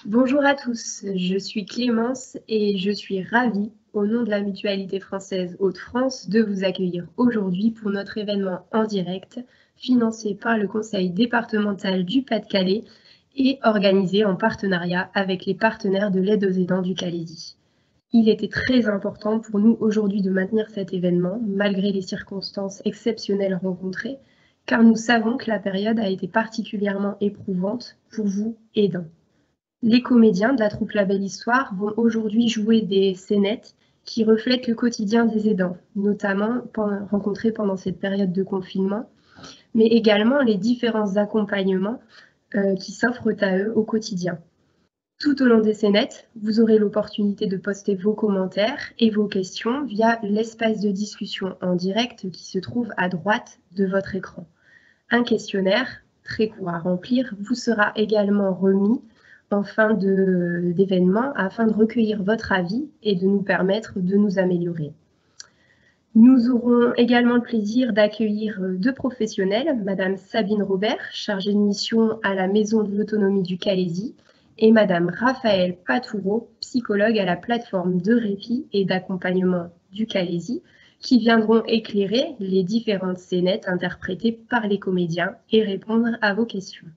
Bonjour à tous, je suis Clémence et je suis ravie, au nom de la Mutualité française Hauts-de-France, de vous accueillir aujourd'hui pour notre événement en direct, financé par le Conseil départemental du Pas-de-Calais et organisé en partenariat avec les partenaires de l'aide aux aidants du Calaisis. Il était très important pour nous aujourd'hui de maintenir cet événement, malgré les circonstances exceptionnelles rencontrées, car nous savons que la période a été particulièrement éprouvante pour vous, aidants. Les comédiens de la troupe La Belle Histoire vont aujourd'hui jouer des scénettes qui reflètent le quotidien des aidants, notamment rencontrés pendant cette période de confinement, mais également les différents accompagnements qui s'offrent à eux au quotidien. Tout au long des scénettes, vous aurez l'opportunité de poster vos commentaires et vos questions via l'espace de discussion en direct qui se trouve à droite de votre écran. Un questionnaire très court à remplir vous sera également remis en fin d'événement afin de recueillir votre avis et de nous permettre de nous améliorer. Nous aurons également le plaisir d'accueillir deux professionnels, Madame Sabine Robert, chargée de mission à la Maison de l'Autonomie du Calaisis, et Madame Raphaël Patoureau, psychologue à la plateforme de répit et d'accompagnement du Calaisis, qui viendront éclairer les différentes scénettes interprétées par les comédiens et répondre à vos questions.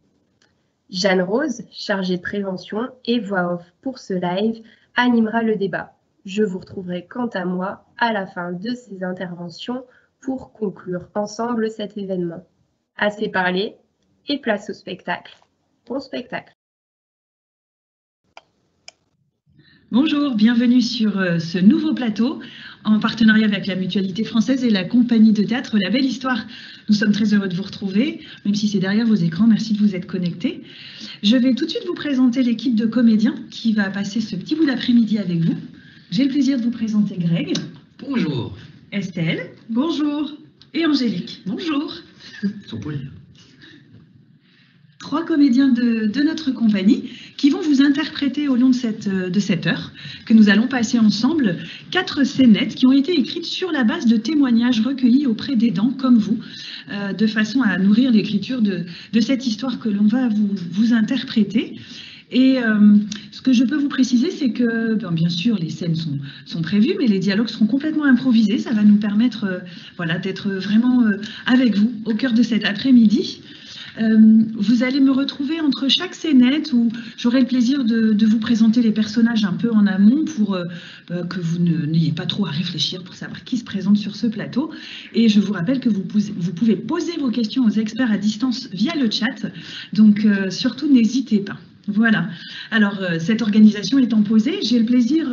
Jeanne Rose, chargée de prévention et voix off pour ce live, animera le débat. Je vous retrouverai quant à moi à la fin de ces interventions pour conclure ensemble cet événement. Assez parlé et place au spectacle. Bon spectacle. Bonjour, bienvenue sur ce nouveau plateau en partenariat avec la Mutualité française et la compagnie de théâtre La Belle Histoire. Nous sommes très heureux de vous retrouver, même si c'est derrière vos écrans, merci de vous être connectés. Je vais tout de suite vous présenter l'équipe de comédiens qui va passer ce petit bout d'après-midi avec vous. J'ai le plaisir de vous présenter Greg. Bonjour. Estelle. Bonjour. Et Angélique. Bonjour. Ils sont polis. 3 comédiens de notre compagnie qui vont vous interpréter au long de cette heure que nous allons passer ensemble 4 scénettes qui ont été écrites sur la base de témoignages recueillis auprès d'aidants comme vous, de façon à nourrir l'écriture de cette histoire que l'on va vous interpréter. Et ce que je peux vous préciser, c'est que, bien sûr, les scènes sont prévues, mais les dialogues seront complètement improvisés. Ça va nous permettre voilà, d'être vraiment avec vous au cœur de cet après-midi. Vous allez me retrouver entre chaque scénette où j'aurai le plaisir de vous présenter les personnages un peu en amont pour que vous n'ayez pas trop à réfléchir pour savoir qui se présente sur ce plateau. Et je vous rappelle que vous pouvez poser vos questions aux experts à distance via le chat, donc surtout n'hésitez pas. Voilà, alors cette organisation étant posée, j'ai le plaisir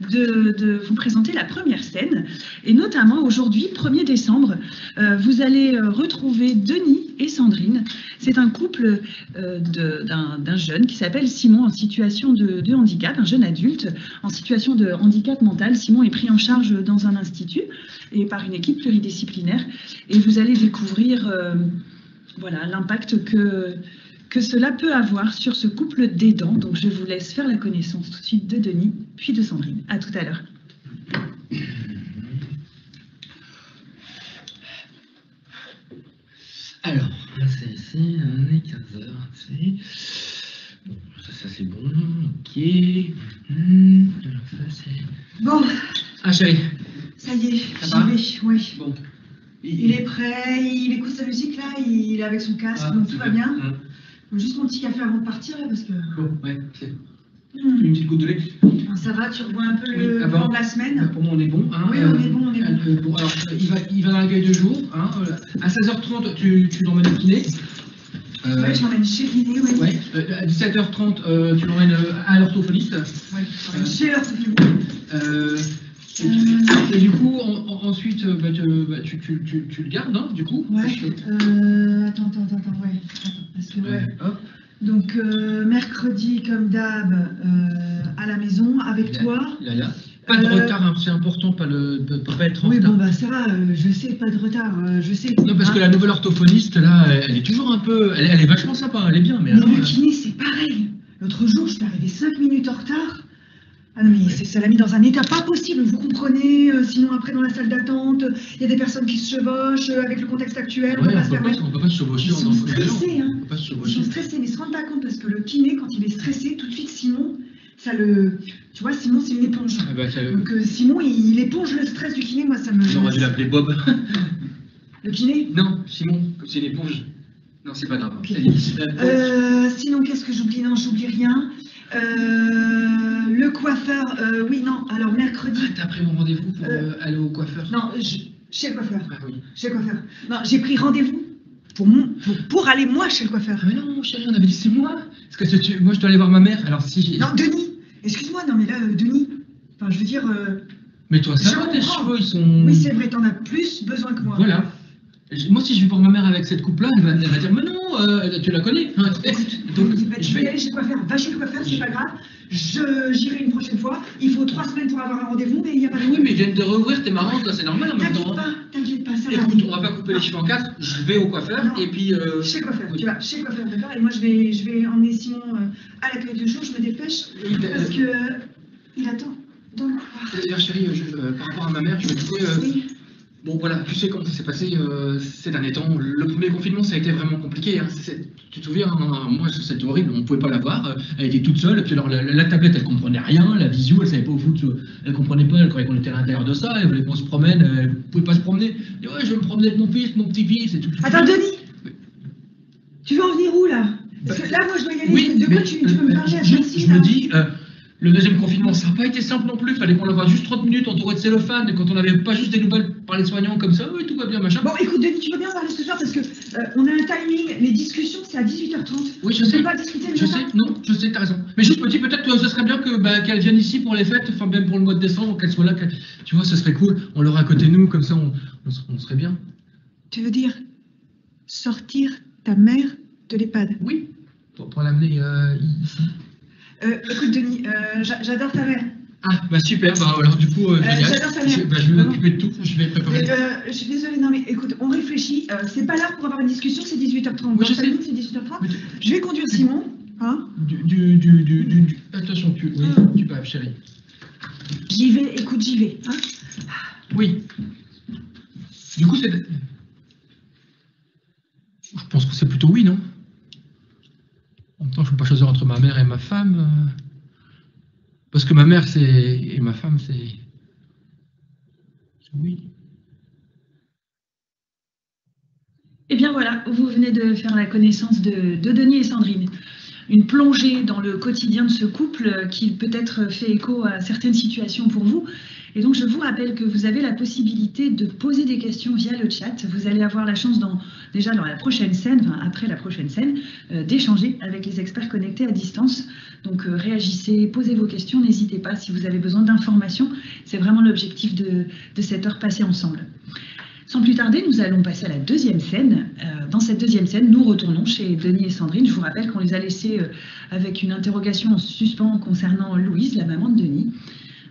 de vous présenter la première scène. Et notamment aujourd'hui, 1er décembre, vous allez retrouver Denis et Sandrine. C'est un couple d'un jeune qui s'appelle Simon en situation de handicap, un jeune adulte en situation de handicap mental. Simon est pris en charge dans un institut et par une équipe pluridisciplinaire. Et vous allez découvrir voilà, l'impact que cela peut avoir sur ce couple d'aidants. Donc je vous laisse faire la connaissance tout de suite de Denis, puis de Sandrine. À tout à l'heure. Alors, c'est ici, on est 15h. Bon, ça c'est bon, ok. Alors ça c'est... Bon. Ah chérie. Ça y est, Ça va? j'y vais, oui. Bon. Il est prêt, il écoute sa musique là, il est avec son casque, donc tout va bien. Juste mon petit café avant de partir là, parce que... Bon, ouais, c'est... Une petite goutte de lait. Ça va, tu revois un peu le bon, plan de la semaine. Pour moi on est bon. Hein, Oui, on est bon, on est bon. Bon, alors, il va dans l'accueil de jour. Hein, à 16h30, tu l'emmènes au kiné. Ouais, je l'emmène chez Kiné, oui. Ouais, à 17h30, tu l'emmènes à l'orthophoniste. Ouais, je l'emmène chez l'orthophoniste. Et du coup, ensuite, tu le gardes, hein, du coup. Ouais, attends, ouais. Attends, parce que, ouais. Hop. Donc, mercredi, comme d'hab, à la maison, avec toi. Pas de retard, hein, c'est important, pas être en retard. Oui, bon, bah ça va, je sais, pas de retard, je sais. Non, parce que la nouvelle orthophoniste, là, elle est toujours un peu... Elle est vachement sympa, elle est bien, mais... Mais le kiné, c'est pareil. L'autre jour, je suis arrivée 5 minutes en retard. Ah non, mais ça l'a mis dans un état pas possible, vous comprenez, sinon après dans la salle d'attente, il y a des personnes qui se chevauchent avec le contexte actuel, on Ouais, peut pas se permettre. on peut pas se chevaucher Ils sont dans le stressés, hein. On peut pas se Ils chevaucher. sont stressés, mais ils se rendent pas compte parce que le kiné, quand il est stressé, tout de suite, Simon, ça le... Tu vois, Simon, c'est une éponge. Ah bah, Donc Simon, il éponge le stress du kiné, moi ça me... J'aurais dû l'appeler Bob. Le kiné? Non, Simon, comme c'est une éponge. Non, c'est pas grave. Ok. Ça y est. Sinon, qu'est-ce que j'oublie? Non, j'oublie rien. Le coiffeur, oui, non, alors mercredi... Ah, t'as pris mon rendez-vous pour aller au coiffeur? Non, chez le coiffeur. Ah oui. Chez le coiffeur. Non, j'ai pris rendez-vous pour aller moi chez le coiffeur. Ah mais non, chérie, on avait dit c'est moi. Parce que moi, je dois aller voir ma mère. Alors si j'ai... Non, Denis. Excuse-moi, non mais là, Denis. Enfin, je veux dire... Mais toi, ça je va, tes comprends. cheveux, ils sont... Oui, c'est vrai, t'en as plus besoin que moi. Voilà. Moi, si je vais voir ma mère avec cette coupe-là, elle va dire, mais non, tu la connais. Hein. Donc, je vais aller chez le coiffeur. Va chez le coiffeur, c'est pas grave. J'irai une prochaine fois. Il faut 3 semaines pour avoir un rendez-vous, mais il n'y a pas de... Oui, mais ils viennent de rouvrir, t'es marrant, toi, c'est normal en même temps. T'inquiète pas, ça va. Écoute, on va pas couper les cheveux en 4, je vais au coiffeur, Non. et puis... Chez le coiffeur, oui. tu vas chez le coiffeur, d'accord? Et moi, je vais emmener Simon à l'accueil de jour, je me dépêche, parce que il attend dans le couloir. D'ailleurs, chérie, par rapport à ma mère, je me disais... Oui. Bon, voilà, tu sais comment ça s'est passé ces derniers temps. Le premier confinement, ça a été vraiment compliqué. Hein. Tu te souviens, hein, moi, c'était horrible, on ne pouvait pas la voir. Elle était toute seule, et puis alors la tablette, elle comprenait rien. La visio, elle savait pas au foot, elle comprenait pas, elle croyait qu'on était à l'intérieur de ça. Elle voulait qu'on se promène, elle pouvait pas se promener. Elle dit, ouais, je vais me promener avec mon fils, mon petit-fils, et tout. Attends, Denis, tu veux en venir où, là? Parce que là, moi, je dois y aller. Oui, de quoi mais, tu veux me parler à je celle-ci, me là? dis, le deuxième confinement, ça n'a pas été simple non plus. Il fallait qu'on la voit juste 30 minutes entouré de cellophane. Et quand on n'avait pas juste des nouvelles par les soignants comme ça, oui, tout va bien, machin. Bon, écoute, Denis, tu veux bien parler ce soir parce que on a un timing. Les discussions, c'est à 18h30. Oui, je On sais. peut pas discuter le Je matin. sais, non, je sais, t'as raison. Mais juste, je me dis peut-être que ce serait bien que qu'elle vienne ici pour les fêtes, enfin même pour le mois de décembre, qu'elle soit là. Tu vois, ce serait cool. On l'aurait à côté de nous, comme ça, on serait bien. Tu veux dire sortir ta mère de l'EHPAD? Oui, pour l'amener ici. Écoute, Denis, j'adore ta mère. Ah, bah super, bah alors du coup, génial. J'adore ta mère. Je vais m'occuper de tout, je vais préparer. Je suis désolée, non mais écoute, on réfléchit. C'est pas l'heure pour avoir une discussion, c'est 18h30. Oui, je sais. C'est 18h30. Je vais conduire Simon. Hein? Attention, tu peux, chérie. J'y vais, écoute, j'y vais. Hein? Oui. Du coup, c'est... Je pense que c'est plutôt oui, non? En même temps, je ne peux pas choisir entre ma mère et ma femme. Parce que ma mère, c'est... Et ma femme, c'est... Oui. Eh bien voilà, vous venez de faire la connaissance de Denis et Sandrine. Une plongée dans le quotidien de ce couple qui peut-être fait écho à certaines situations pour vous. Et donc je vous rappelle que vous avez la possibilité de poser des questions via le chat. Vous allez avoir la chance déjà dans la prochaine scène, enfin après la prochaine scène, d'échanger avec les experts connectés à distance. Donc réagissez, posez vos questions, n'hésitez pas si vous avez besoin d'informations. C'est vraiment l'objectif de cette heure passée ensemble. Sans plus tarder, nous allons passer à la deuxième scène. Dans cette deuxième scène, nous retournons chez Denis et Sandrine. Je vous rappelle qu'on les a laissés avec une interrogation en suspens concernant Louise, la maman de Denis.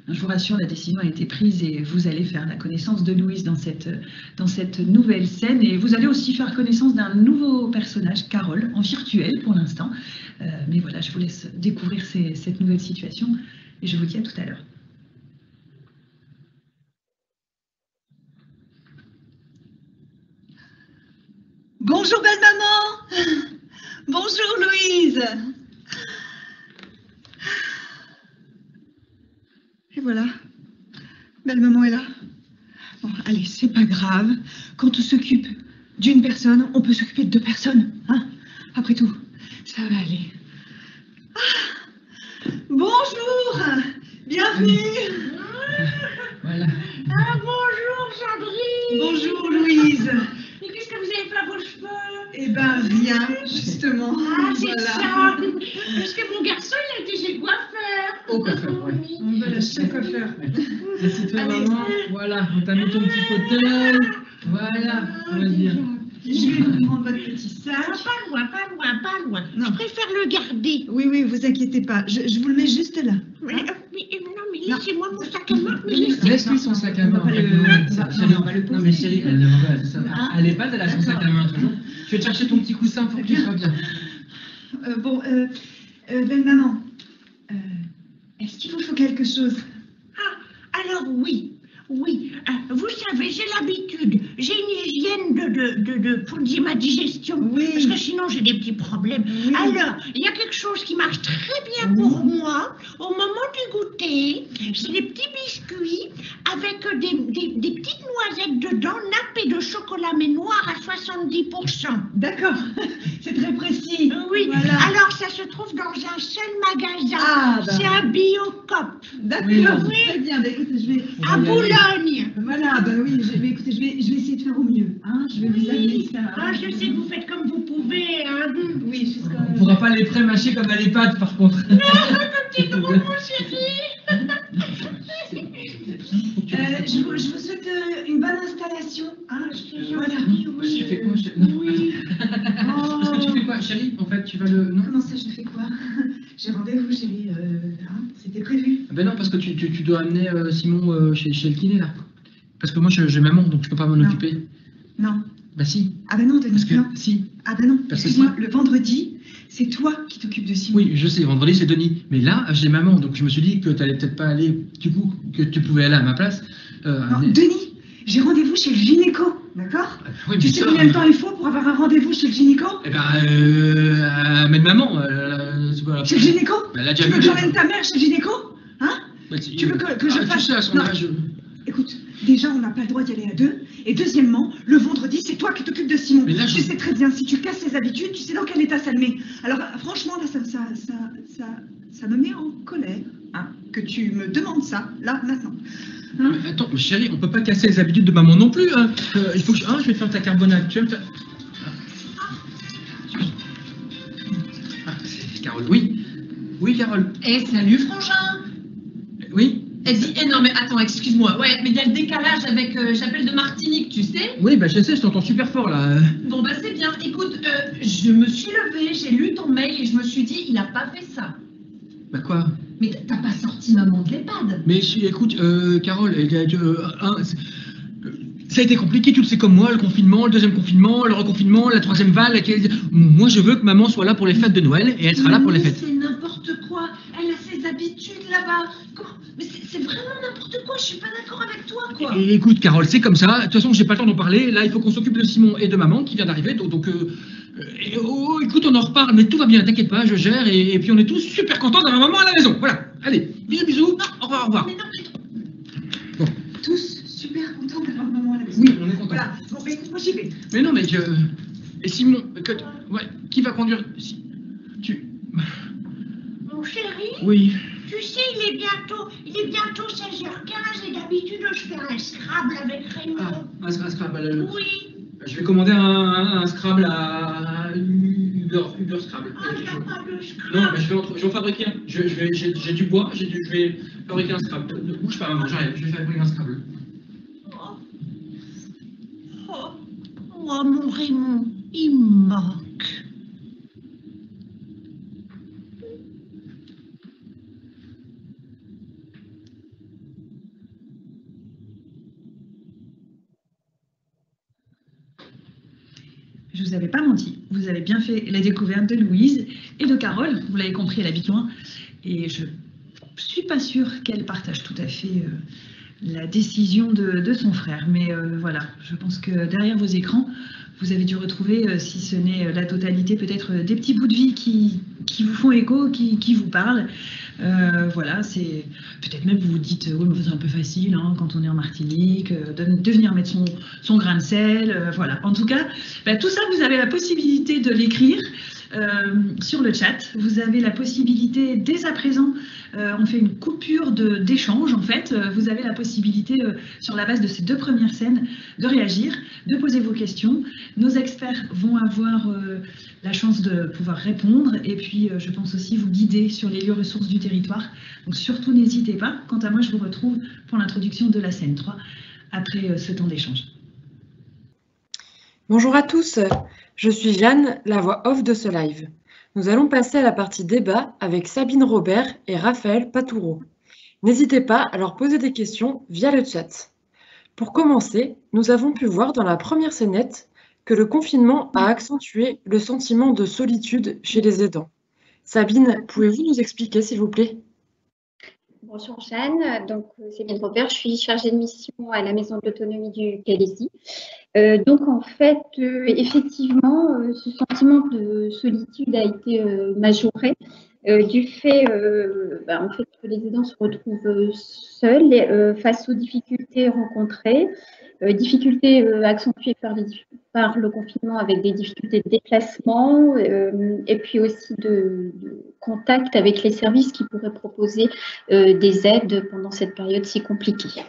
Je vous rassure, la décision a été prise et vous allez faire la connaissance de Louise dans cette nouvelle scène. Et vous allez aussi faire connaissance d'un nouveau personnage, Carole, en virtuel pour l'instant. Mais voilà, je vous laisse découvrir cette nouvelle situation et je vous dis à tout à l'heure. Bonjour belle maman. Bonjour Louise. Et voilà, belle maman est là. Bon, allez, c'est pas grave. Quand on s'occupe d'une personne, on peut s'occuper de 2 personnes. Hein? Après tout, ça va aller. Ah, bonjour, bienvenue. Voilà. Ah, bonjour Sandrine. Bonjour Louise. Mais qu'est-ce que vous avez fait à vos cheveux? Eh ben rien, justement. Ah, c'est Voilà. ça. Parce que mon garçon, il a été chez le coiffeur. Au coiffeur, ouais. On va la chez le coiffeur. Assieds-toi, Allez. maman. Voilà, on t'a mis ton petit fauteuil. Voilà, vas-y. Je vais vous prendre votre petit sac. Ah, pas loin, pas loin, pas loin. Non. Je préfère le garder. Oui, oui, vous inquiétez pas. Je vous le mets juste là. Mais, Hein? non, mais laissez-moi mon sac à main. Mais Laisse-lui son sac à main. On va pas le- Chérie, on va le non mais chérie, c'est ça. Ah. Elle est pas, elle a son sac à main toujours. Je vais te chercher ton petit coussin pour que tu sois bien. Bon, belle maman, Est-ce qu'il vous faut quelque chose? Ah, alors oui. Oui, vous savez, j'ai l'habitude, j'ai une hygiène pour dire ma digestion, Oui. parce que sinon j'ai des petits problèmes. Oui. Alors, il y a quelque chose qui marche très bien pour moi, au moment du goûter, c'est des petits biscuits avec des petites noisettes dedans, nappées de chocolat mais noir à 70%. D'accord, c'est très précis. Oui, Voilà. alors ça se trouve dans un seul magasin, Ah, bah. c'est un Biocop, D'accord, Oui. très bien. Bah, écoutez, je vais... à Boulogne. Voilà, bah oui, mais écoutez, je vais essayer de faire au mieux. Hein. Je vais vous amener ça. Ah, je sais que vous faites comme vous pouvez, hein. Oui, jusqu'à... On ne pourra pas les pré-mâcher comme à l'EHPAD, par contre. Petit gros, mon chéri. Je vous souhaite une bonne installation. Hein. Voilà. Tu fais quoi, chérie? Non. Oui. Parce que tu fais quoi, chérie? En fait, tu vas le... Non. Comment ça, je fais quoi? J'ai rendez-vous, chérie. Hein, c'était prévu. Ben non, parce que tu dois amener Simon chez le kiné, là. Parce que moi, j'ai maman, donc je peux pas m'en occuper. Non. Bah si. Ah ben non, Denis, Parce que non. si. Ah ben non, Parce que excuse-moi, le vendredi, c'est toi qui t'occupes de Simon. Oui, je sais, vendredi c'est Denis. Mais là, j'ai maman, donc je me suis dit que tu allais peut-être pas aller, du coup, que tu pouvais aller à ma place. Non, Denis, j'ai rendez-vous chez le gynéco, d'accord? Oui, Tu mais sais ça, combien de temps il faut pour avoir un rendez-vous chez le gynéco? Eh ben, amène maman. C'est pas... Chez le gynéco? Ben, elle a déjà Tu veux vu que j'emmène ta mère chez le gynéco? Hein? Tu veux que je Tu fasse... sais, à son Non. âge... Écoute, déjà, on n'a pas le droit d'y aller à deux. Et deuxièmement, le vendredi, c'est toi qui t'occupes de Simon. Mais là, Tu sais très bien, si tu casses ses habitudes, tu sais dans quel état ça le met. Alors, franchement, là, ça me met en colère, hein, que tu me demandes ça, là, maintenant. Hein? Mais attends, mais chérie, on peut pas casser les habitudes de maman non plus. Hein. Il faut que je vais faire ta carbonate. Tu vas me faire... C'est Carole, oui. Oui, Carole. Eh, salut, frangin. Oui. Elle dit, eh non, mais attends, excuse-moi. Ouais, mais il y a le décalage avec, j'appelle de Martinique, tu sais. Oui, bah je sais, je t'entends super fort, là. Bon, bah c'est bien. Écoute, je me suis levée, j'ai lu ton mail et je me suis dit, il a pas fait ça. Bah quoi? Mais t'as pas sorti maman de l'EHPAD. Mais écoute, Carole, ça a été compliqué, tu le sais comme moi, le confinement, le deuxième confinement, le reconfinement, la troisième vague. Moi, je veux que maman soit là pour les fêtes de Noël et elle sera là pour les Mais fêtes. c'est n'importe quoi. Elle a ses habitudes là-bas. Mais c'est vraiment n'importe quoi. Je suis pas d'accord avec toi, quoi. Et écoute, Carole, c'est comme ça. De toute façon, j'ai pas le temps d'en parler. Là, il faut qu'on s'occupe de Simon et de maman qui vient d'arriver. Écoute, on en reparle, mais tout va bien, t'inquiète pas, je gère. Et puis, on est tous super contents d'avoir maman à la maison. Voilà. Allez, bisous, bisous. Au revoir, au revoir. Mais non, mais... Bon. Tous super contents d'avoir maman à la maison. Oui, on est contents. Voilà. Bon, bah, écoute, moi, j'y vais. Mais non, mais Et Simon, ouais, qui va conduire Mon chéri, Oui. tu sais, il est bientôt 16h15 et d'habitude je fais un Scrabble avec Raymond. Ah, un Scrabble. Oui. Je vais commander un Scrabble à Uber Scrabble. Ah, il n'y a pas de Scrabble. Non, mais je vais en fabriquer un. J'ai du bois, je vais fabriquer un Scrabble. Ne bouge pas, maman, j'arrive, je vais fabriquer un Scrabble. Oh, mon Raymond, il me manque. Je vous avais pas menti, vous avez bien fait la découverte de Louise et de Carole, vous l'avez compris, elle habite loin, et je suis pas sûre qu'elle partage tout à fait la décision de son frère, mais voilà, je pense que derrière vos écrans, vous avez dû retrouver, si ce n'est la totalité, peut-être des petits bouts de vie qui vous font écho, qui vous parlent. Voilà, c'est peut-être même vous vous dites, oui, mais c'est un peu facile hein, quand on est en Martinique, de venir mettre son grain de sel. Voilà, en tout cas, tout ça, vous avez la possibilité de l'écrire sur le chat. Vous avez la possibilité, dès à présent, on fait une coupure d'échange en fait. Vous avez la possibilité, sur la base de ces deux premières scènes, de réagir, de poser vos questions. Nos experts vont avoir la chance de pouvoir répondre et puis je pense aussi vous guider sur les lieux ressources du territoire. Donc surtout n'hésitez pas. Quant à moi, je vous retrouve pour l'introduction de la scène 3 après ce temps d'échange. Bonjour à tous, je suis Jeanne, la voix off de ce live. Nous allons passer à la partie débat avec Sabine Robert et Raphaël Patoureau. N'hésitez pas à leur poser des questions via le chat. Pour commencer, nous avons pu voir dans la première scénette que le confinement a accentué le sentiment de solitude chez les aidants. Sabine, pouvez-vous nous expliquer s'il vous plaît ? Bonjour Jeanne, donc Sabine Robert, je suis chargée de mission à la Maison de l'Autonomie du Calaisis. Donc en fait, effectivement, ce sentiment de solitude a été majoré du fait, en fait que les aidants se retrouvent seuls face aux difficultés rencontrées, difficultés accentuées par le confinement avec des difficultés de déplacement et puis aussi de contact avec les services qui pourraient proposer des aides pendant cette période si compliquée.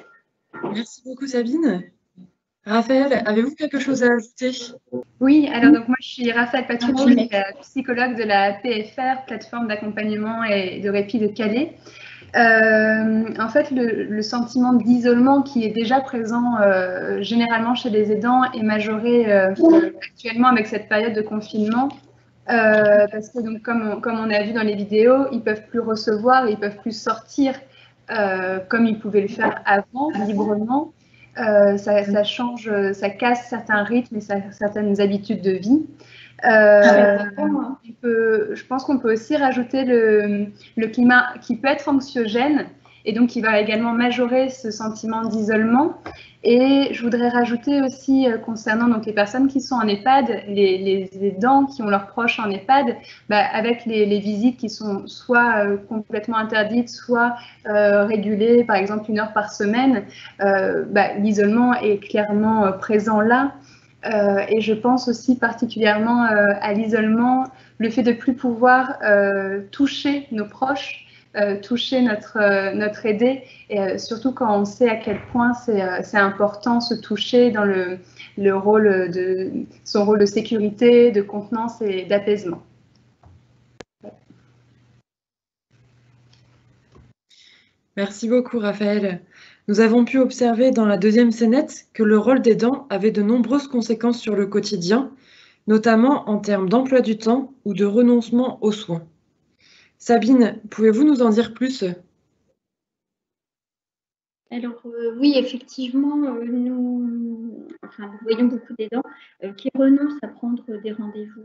Merci beaucoup Sabine. Raphaël, avez-vous quelque chose à ajouter? Oui, alors donc moi je suis Raphaël Patourou, je suis psychologue de la PFR, plateforme d'accompagnement et de répit de Calais. En fait, le sentiment d'isolement qui est déjà présent généralement chez les aidants est majoré actuellement avec cette période de confinement. Parce que donc, comme on a vu dans les vidéos, ils ne peuvent plus recevoir, ils ne peuvent plus sortir comme ils pouvaient le faire avant, librement. Ça change, ça casse certains rythmes et certaines habitudes de vie. Je pense qu'on peut aussi rajouter le climat qui peut être anxiogène et donc qui va également majorer ce sentiment d'isolement. Et je voudrais rajouter aussi concernant donc, les personnes qui sont en EHPAD, les aidants qui ont leurs proches en EHPAD, avec les visites qui sont soit complètement interdites, soit régulées, par exemple 1 heure par semaine, l'isolement est clairement présent là. Et je pense aussi particulièrement à l'isolement, le fait de ne plus pouvoir toucher nos proches, toucher notre aidé, et surtout quand on sait à quel point c'est important se toucher dans son rôle de sécurité, de contenance et d'apaisement. Merci beaucoup Raphaël. Nous avons pu observer dans la deuxième scénette que le rôle d'aidant avait de nombreuses conséquences sur le quotidien, notamment en termes d'emploi du temps ou de renoncement aux soins. Sabine, pouvez-vous nous en dire plus? Alors oui, effectivement, nous voyons beaucoup d'aidants qui renoncent à prendre des rendez-vous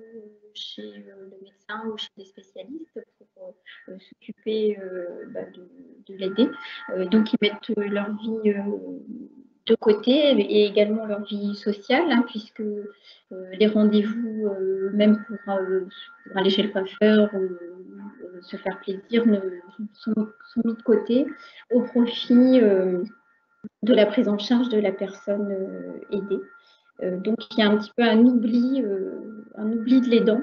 chez le médecin ou chez des spécialistes pour s'occuper de l'aider. Donc ils mettent leur vie de côté et également leur vie sociale, puisque les rendez-vous, même pour aller chez le coiffeur ou se faire plaisir, sont mis de côté au profit de la prise en charge de la personne aidée. Donc il y a un petit peu un oubli de l'aidant.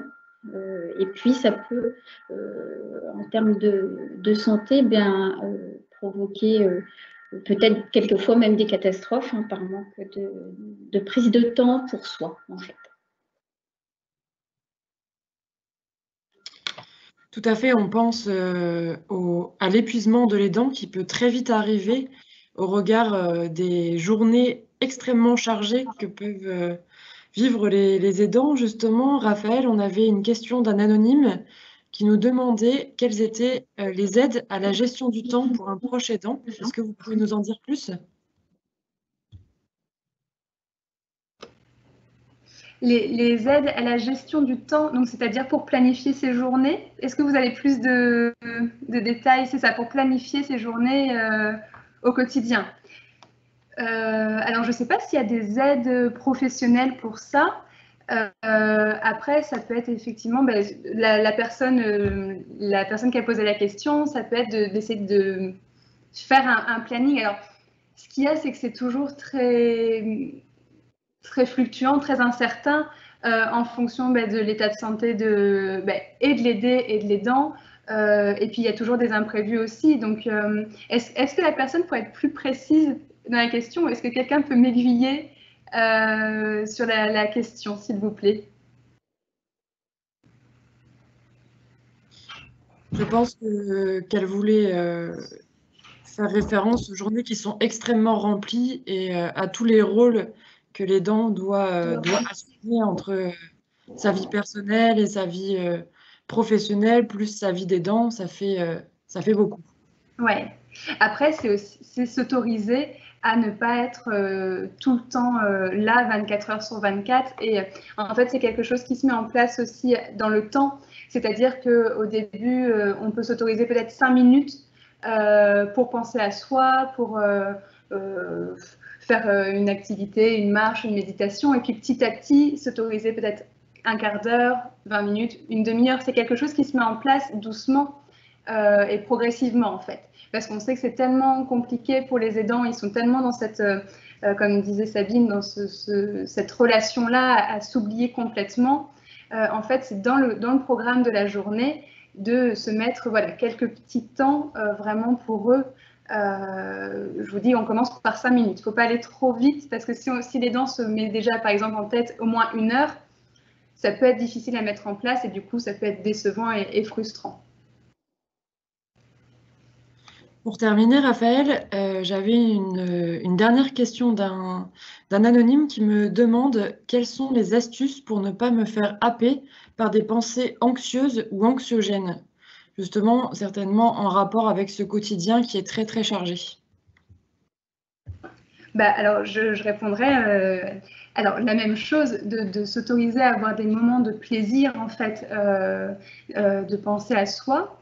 Et puis ça peut, en termes de santé, provoquer peut-être quelquefois même des catastrophes par manque de prise de temps pour soi, en fait. Tout à fait, on pense à l'épuisement de l'aidant qui peut très vite arriver au regard des journées extrêmement chargées que peuvent vivre les aidants. Justement, Raphaël, on avait une question d'un anonyme qui nous demandait quelles étaient les aides à la gestion du temps pour un proche aidant. Est-ce que vous pouvez nous en dire plus ? Les aides à la gestion du temps, donc c'est-à-dire pour planifier ses journées. Est-ce que vous avez plus de détails? C'est ça, pour planifier ses journées au quotidien. Alors, je ne sais pas s'il y a des aides professionnelles pour ça. Après, ça peut être effectivement la personne qui a posé la question, ça peut être d'essayer de faire un planning. Alors, ce qu'il y a, c'est que c'est toujours très fluctuant, très incertain en fonction de l'état de santé et de l'aider et de l'aidant. Et puis, il y a toujours des imprévus aussi. Donc, est-ce que la personne pourrait être plus précise dans la question? Est-ce que quelqu'un peut m'aiguiller sur la question, s'il vous plaît? Je pense qu'elle voulait faire référence aux journées qui sont extrêmement remplies et à tous les rôles que l'aidant doit assumer entre sa vie personnelle et sa vie professionnelle, plus sa vie d'aidant, ça fait beaucoup. Ouais. Après, c'est s'autoriser à ne pas être tout le temps là, 24 heures sur 24. Et en fait, c'est quelque chose qui se met en place aussi dans le temps. C'est-à-dire qu'au début, on peut s'autoriser peut-être 5 minutes pour penser à soi, pour faire une activité, une marche, une méditation, et puis petit à petit s'autoriser peut-être un quart d'heure, 20 minutes, une demi-heure. C'est quelque chose qui se met en place doucement et progressivement en fait. Parce qu'on sait que c'est tellement compliqué pour les aidants, ils sont tellement dans cette, comme disait Sabine, dans cette relation-là à s'oublier complètement. En fait, c'est dans le programme de la journée de se mettre quelques petits temps vraiment pour eux. Je vous dis, on commence par 5 minutes. Il ne faut pas aller trop vite parce que si l'aidant se met déjà, par exemple, en tête au moins 1 heure, ça peut être difficile à mettre en place et du coup, ça peut être décevant et frustrant. Pour terminer, Raphaël, j'avais une dernière question d'un anonyme qui me demande quelles sont les astuces pour ne pas me faire happer par des pensées anxieuses ou anxiogènes, justement, certainement en rapport avec ce quotidien qui est très, très chargé. Alors, je répondrai alors la même chose, de s'autoriser à avoir des moments de plaisir, en fait, de penser à soi.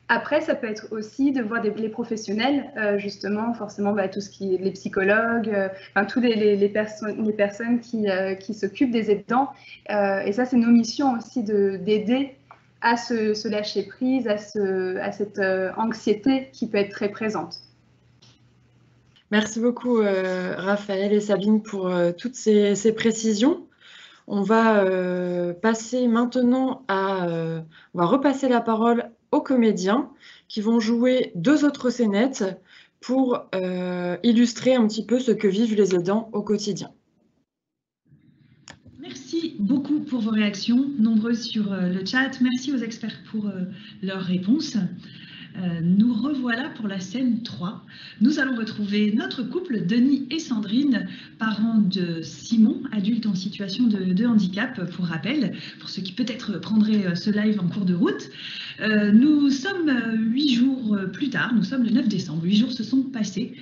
Après, ça peut être aussi de voir les professionnels, justement, forcément, tout ce qui est les psychologues, tous les personnes qui s'occupent des aidants. Et ça, c'est nos missions aussi d'aider à se lâcher prise, à cette anxiété qui peut être très présente. Merci beaucoup, Raphaël et Sabine, pour toutes ces précisions. On va passer maintenant on va repasser la parole aux comédiens qui vont jouer 2 autres scénettes pour illustrer un petit peu ce que vivent les aidants au quotidien. Merci beaucoup pour vos réactions, nombreuses sur le chat. Merci aux experts pour leurs réponses. Nous revoilà pour la scène 3. Nous allons retrouver notre couple, Denis et Sandrine, parents de Simon, adulte en situation de handicap, pour rappel, pour ceux qui peut-être prendraient ce live en cours de route. Nous sommes 8 jours plus tard, nous sommes le 9 décembre, 8 jours se sont passés.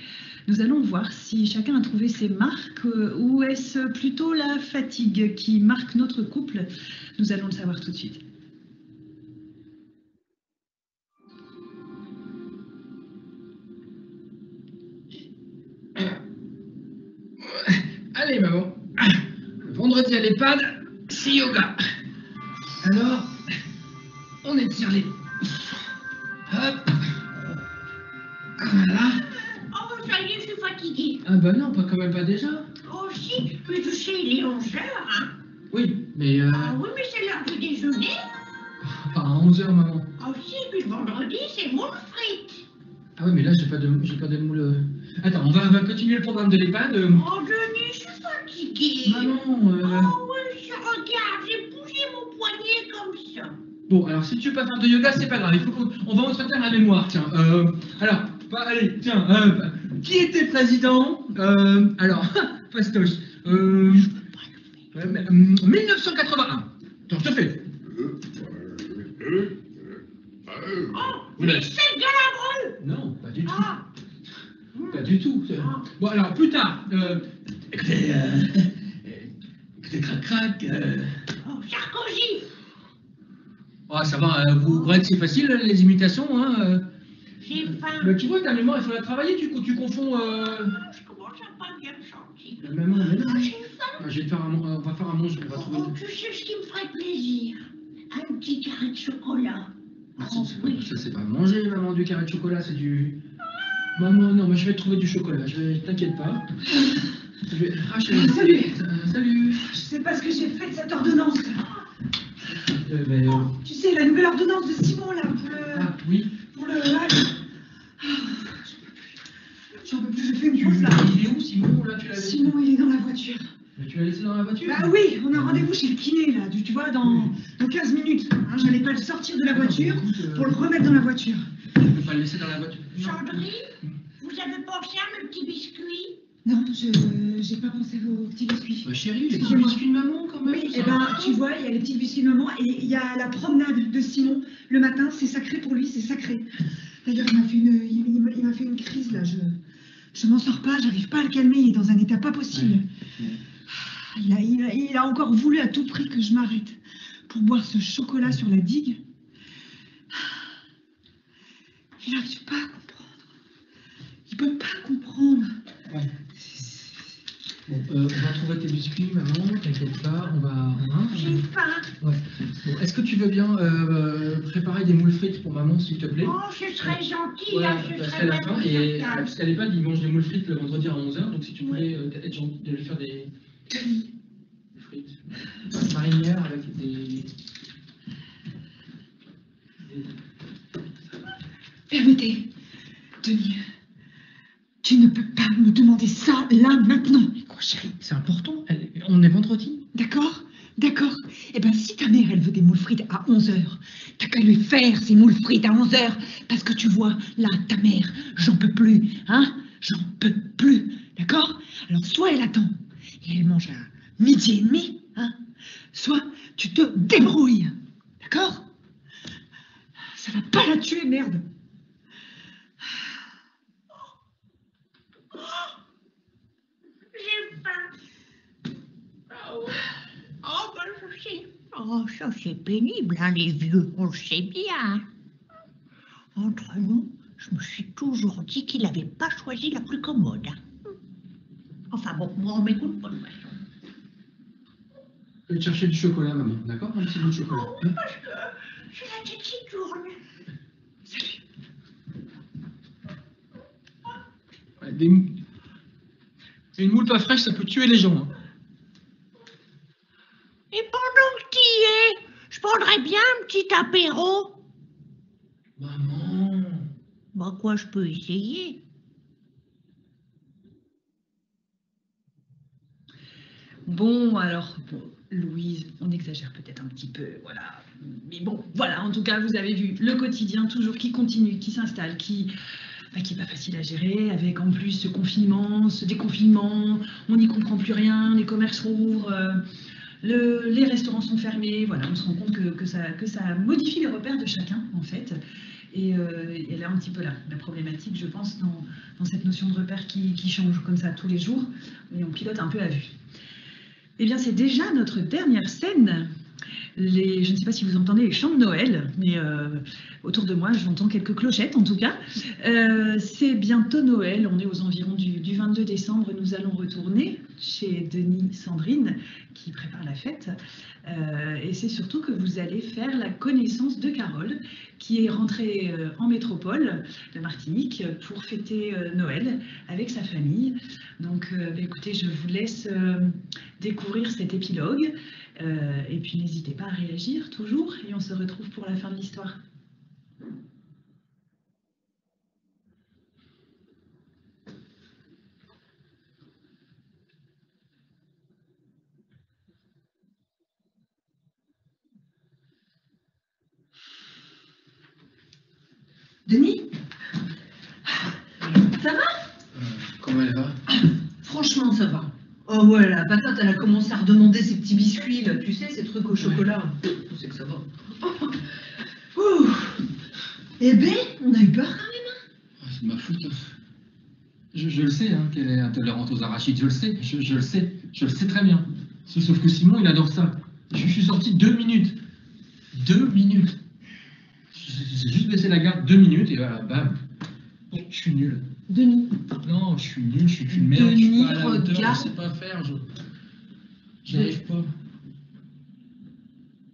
Nous allons voir si chacun a trouvé ses marques ou est-ce plutôt la fatigue qui marque notre couple. Nous allons le savoir tout de suite. Allez, maman. Le vendredi à l'EHPAD, c'est yoga. Alors, on étire les... Hop. Voilà. Oh, ça y est, je suis fatiguée. Ah bah non, quand même pas déjà. Oh si, mais tu sais, il est 11h, hein. Oui, mais... Ah oui, mais c'est l'heure du déjeuner. Pas à 11h, maman. Oh si, puis le vendredi, c'est moule frites. Ah oui, mais là, j'ai pas de moule... Attends, on va continuer le programme de l'EHPAD. Oh, Denis, je suis fatiguée. Maman, Oh oui, regarde, j'ai bougé mon poignet comme ça. Bon, alors si tu veux pas faire de yoga, c'est pas grave. Il faut qu'on va entretenir la mémoire. Tiens, alors, allez, tiens, qui était président alors, fastoche. 1981. Attends, je te fais. Oh, Michel Galabru. Non, pas du tout. Ah. Pas du tout. Bon, alors, plus tard, écoutez, crac-crac. Oh, Sarkozy. Oh, ça va, vous croyez que c'est facile, les imitations, hein J'ai faim. Mais tu vois, ta mémoire, il faut la travailler, tu confonds... Je commence à pas bien me sentir. Maman, Oh, j'ai faim. Je vais te faire on va faire un monstre, on va trouver... Oh, tu sais ce qui me ferait plaisir? Un petit carré de chocolat. Oh, oui. Ça, c'est pas manger, maman, du carré de chocolat, c'est du... Maman, non, mais je vais trouver du chocolat, t'inquiète pas. Salut. Salut. Je sais pas ce que j'ai fait de cette ordonnance. Mais, Tu sais, la nouvelle ordonnance de Simon, là, pour le... Ah, oui. Pour le... J'en peux plus, je fais une pause, là. Il est où, Simon, là, tu l'as laissé? Simon, il est dans la voiture. Mais tu l'as laissé dans la voiture? Bah oui, on a rendez-vous chez le kiné, là, tu vois, dans 15 minutes. Hein, j'allais pas le sortir de la voiture pour le remettre dans la voiture. Tu peux pas le laisser dans la voiture? Sandrine, vous avez pensé à mes petits biscuits? Non, j'ai pas pensé à vos petits biscuits. Bah chérie, les petits biscuits de maman, quand même. Oui, et ben, tu vois, il y a les petits biscuits de maman et il y a la promenade de Simon le matin, c'est sacré pour lui, c'est sacré. D'ailleurs, il m'a fait une crise, là, je m'en sors pas, j'arrive pas à le calmer, il est dans un état pas possible. Ouais. Il a encore voulu à tout prix que je m'arrête pour boire ce chocolat sur la digue. Il n'arrive pas à comprendre. peux pas comprendre. Ouais. Bon, on va trouver tes biscuits, maman, t'inquiète pas, on va... J'ai faim. Ouais. Bon, est-ce que tu veux bien préparer des moules frites pour maman, s'il te plaît? Oh, je serais gentille, Ouais, je parce serais qu'elle a vraiment faim, et gentille. parce qu'à l'EHPAD, ils mangent des moules frites le vendredi à 11h, donc si tu voulais être gentil de lui faire des frites marinières avec des... Permettez, Denis, tu ne peux pas me demander ça là maintenant. Oh, chérie, c'est important, on est vendredi. D'accord? D'accord. Eh bien, si ta mère, elle veut des moules frites à 11h, t'as qu'à lui faire ces moules frites à 11h. Parce que tu vois, là, ta mère, j'en peux plus. Hein? J'en peux plus. D'accord? Alors, soit elle attend et elle mange à 12h30, hein? Soit tu te débrouilles. D'accord? Ça va pas la tuer, merde. J'ai faim. Oh, ben je sais. Oh, ça c'est pénible, hein, les vieux, on le sait bien. Entre nous, je me suis toujours dit qu'il n'avait pas choisi la plus commode. Enfin bon, moi on m'écoute pas de toute façon. Je vais te chercher du chocolat, maman, d'accord? Un petit bout de chocolat. Oh, parce que j'ai la tête qui tourne. Salut. Ouais, une moule pas fraîche, ça peut tuer les gens. Hein. Et pendant que tu y es, je prendrais bien un petit apéro. Maman. Bah quoi, je peux essayer. Bon, alors, bon, Louise, on exagère peut-être un petit peu, voilà. Mais bon, voilà, en tout cas, vous avez vu le quotidien toujours qui continue, qui s'installe, qui est pas facile à gérer, avec en plus ce confinement, ce déconfinement, on n'y comprend plus rien, les commerces rouvrent, les restaurants sont fermés, voilà, on se rend compte que ça modifie les repères de chacun, en fait. Et elle est un petit peu là, la problématique, je pense, dans cette notion de repère qui change comme ça tous les jours, et on pilote un peu à vue. Eh bien, c'est déjà notre dernière scène. Je ne sais pas si vous entendez les chants de Noël, mais autour de moi, j'entends quelques clochettes en tout cas. C'est bientôt Noël, on est aux environs du 22 décembre. Nous allons retourner chez Denis Sandrine qui prépare la fête. Et c'est surtout que vous allez faire la connaissance de Carole, qui est rentrée en métropole de Martinique pour fêter Noël avec sa famille. Donc écoutez, je vous laisse découvrir cet épilogue. Et puis n'hésitez pas à réagir toujours et on se retrouve pour la fin de l'histoire. Denis? Ça va? Comment elle va? Franchement, ça va. Oh ouais, la patate, elle a commencé à redemander ses petits biscuits, là. Tu sais, ces trucs au chocolat. On sait que ça va. Ouh. Eh ben, on a eu peur quand même. Ah, c'est de ma faute. Je le sais, hein, qu'elle est intolérante aux arachides, je le sais, je le sais très bien. Sauf que Simon, il adore ça. Je suis sorti 2 minutes. 2 minutes. J'ai juste baissé la garde 2 minutes et voilà, bam. Je suis nul. Denis. Non, je suis nul, je suis qu'une merde, Denis, je suis pas à la hauteur, regarde. je sais pas faire, j'y arrive pas.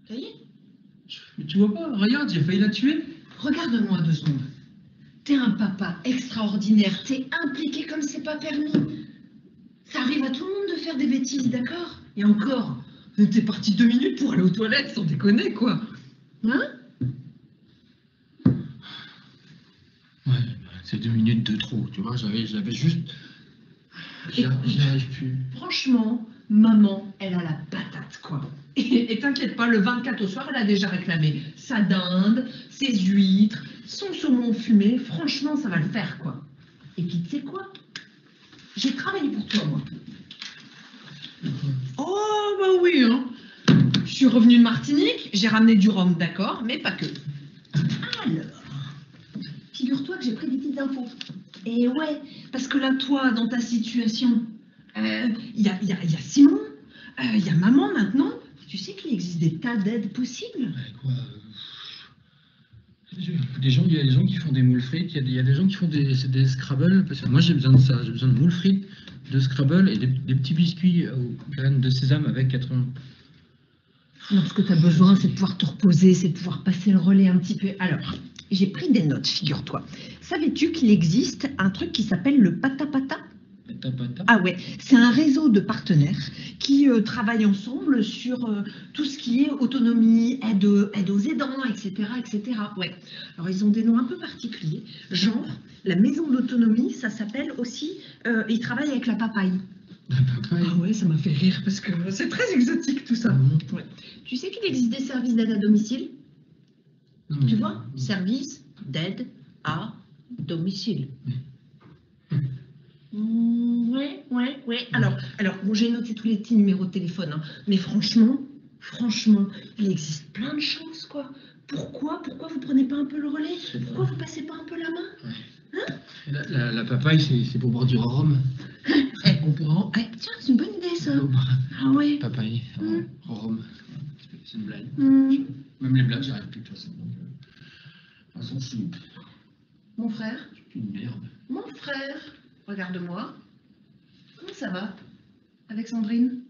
Ça y est? Mais tu vois pas, regarde, j'ai failli la tuer. Regarde-moi 2 secondes. T'es un papa extraordinaire, t'es impliqué comme c'est pas permis. Ça arrive à tout le monde de faire des bêtises, d'accord? Et encore, t'es parti 2 minutes pour aller aux toilettes, sans déconner, quoi. Hein? Ouais, c'est 2 minutes de trop, tu vois, j'avais juste... J'y arrive plus. Franchement, maman, elle a la patate, quoi. Et t'inquiète pas, le 24 au soir, elle a déjà réclamé sa dinde, ses huîtres, son saumon fumé. Franchement, ça va le faire, quoi. Et puis, tu sais quoi? J'ai travaillé pour toi, moi. Oh, bah oui, hein. Je suis revenue de Martinique, j'ai ramené du rhum, d'accord, mais pas que. Alors, figure-toi que j'ai pris des petites infos. Et ouais, parce que là, toi, dans ta situation, il y a Simon, il y a maman maintenant. Tu sais qu'il existe des tas d'aides possibles. Ouais, quoi Il y a des gens qui font des moules frites, il y a des gens qui font des Scrabble. Parce que moi, j'ai besoin de ça. J'ai besoin de moules frites, de Scrabble et des petits biscuits aux graines de sésame avec 80. Non, ce que tu as besoin, c'est de pouvoir te reposer, c'est de pouvoir passer le relais un petit peu. Alors, j'ai pris des notes, figure-toi. Savais-tu qu'il existe un truc qui s'appelle le pata-pata? Ah ouais, c'est un réseau de partenaires qui travaillent ensemble sur tout ce qui est autonomie, aide aux aidants, etc., etc. Ouais. Alors, ils ont des noms un peu particuliers. Genre, la maison d'autonomie, ça s'appelle aussi, ils travaillent avec la papaye. Ah ouais, ça m'a fait rire parce que c'est très exotique tout ça. Ouais. Tu sais qu'il existe des services d'aide à domicile? Tu vois? Service d'aide à domicile. Ouais. Alors, bon, j'ai noté tous les petits numéros de téléphone, hein, mais franchement, il existe plein de choses, quoi. Pourquoi vous prenez pas un peu le relais? Pourquoi vous passez pas un peu la main? Hein? La papaye, c'est pour boire du rhum. On pourra... tiens, c'est une bonne idée, ça. Ah ouais. Papaye, rhum. C'est une blague. Même les blagues, j'arrive plus de toute façon. Elles sont soupes. Mon frère? C'est une merde. Mon frère, regarde-moi. Comment ça va avec Sandrine?